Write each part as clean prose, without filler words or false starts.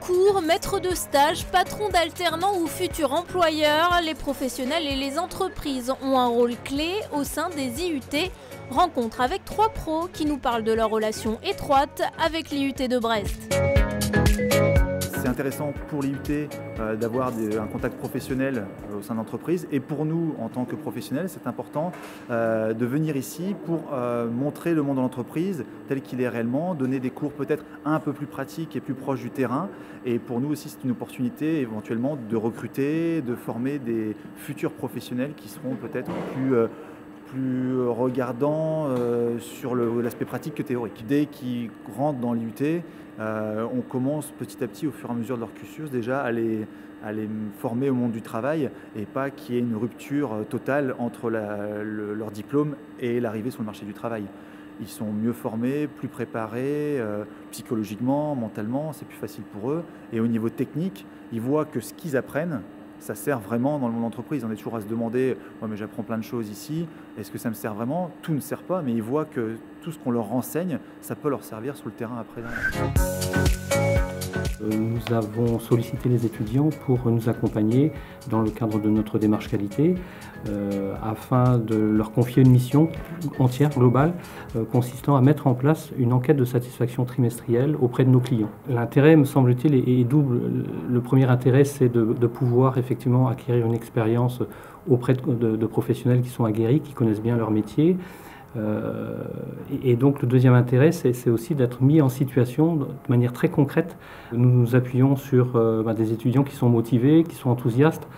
cours, maîtres de stage, patrons d'alternants ou futurs employeurs, les professionnels et les entreprises ont un rôle clé au sein des IUT. Rencontre avec 3 pros qui nous parlent de leur relation étroite avec l'IUT de Brest. C'est intéressant pour l'IUT d'avoir un contact professionnel au sein d'entreprise, et pour nous en tant que professionnels c'est important de venir ici pour montrer le monde de l'entreprise tel qu'il est réellement, donner des cours peut-être un peu plus pratiques et plus proches du terrain, et pour nous aussi c'est une opportunité éventuellement de recruter, de former des futurs professionnels qui seront peut-être plus regardants sur l'aspect pratique que théorique. Dès qu'ils rentrent dans l'IUT, on commence petit à petit au fur et à mesure de leur cursus déjà à les former au monde du travail, et pas qu'il y ait une rupture totale entre leur diplôme et l'arrivée sur le marché du travail. Ils sont mieux formés, plus préparés psychologiquement, mentalement, c'est plus facile pour eux, et au niveau technique, ils voient que ce qu'ils apprennent, ça sert vraiment dans le monde d'entreprise. On est toujours à se demander ouais, mais j'apprends plein de choses ici, est-ce que ça me sert vraiment? Tout ne sert pas, mais ils voient que tout ce qu'on leur renseigne, ça peut leur servir sur le terrain après. Nous avons sollicité les étudiants pour nous accompagner dans le cadre de notre démarche qualité afin de leur confier une mission entière, globale, consistant à mettre en place une enquête de satisfaction trimestrielle auprès de nos clients. L'intérêt, me semble-t-il, est double. Le premier intérêt, c'est de pouvoir effectivement acquérir une expérience auprès de professionnels qui sont aguerris, qui connaissent bien leur métier. Et donc le deuxième intérêt, c'est aussi d'être mis en situation de manière très concrète. Nous nous appuyons sur des étudiants qui sont motivés, qui sont enthousiastes,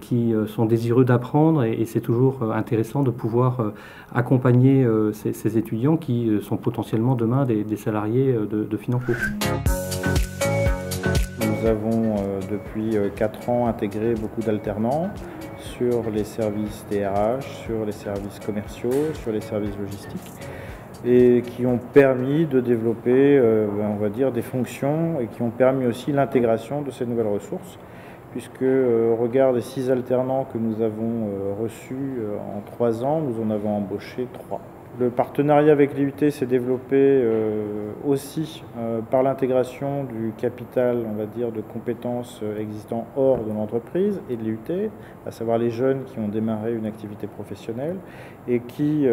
qui sont désireux d'apprendre, et c'est toujours intéressant de pouvoir accompagner ces étudiants qui sont potentiellement demain des salariés de Financo. Nous avons depuis 4 ans intégré beaucoup d'alternants sur les services DRH, sur les services commerciaux, sur les services logistiques, et qui ont permis de développer, on va dire, des fonctions, et qui ont permis aussi l'intégration de ces nouvelles ressources, puisque au regard des 6 alternants que nous avons reçus en 3 ans, nous en avons embauché 3. Le partenariat avec l'IUT s'est développé aussi par l'intégration du capital, on va dire, de compétences existant hors de l'entreprise et de l'IUT, à savoir les jeunes qui ont démarré une activité professionnelle et qui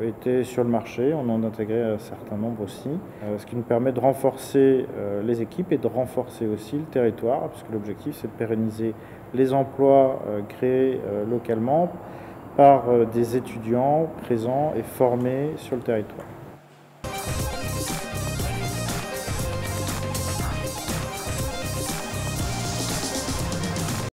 étaient sur le marché. On en a intégré un certain nombre aussi, ce qui nous permet de renforcer les équipes et de renforcer aussi le territoire, puisque l'objectif c'est de pérenniser les emplois créés localement par des étudiants présents et formés sur le territoire.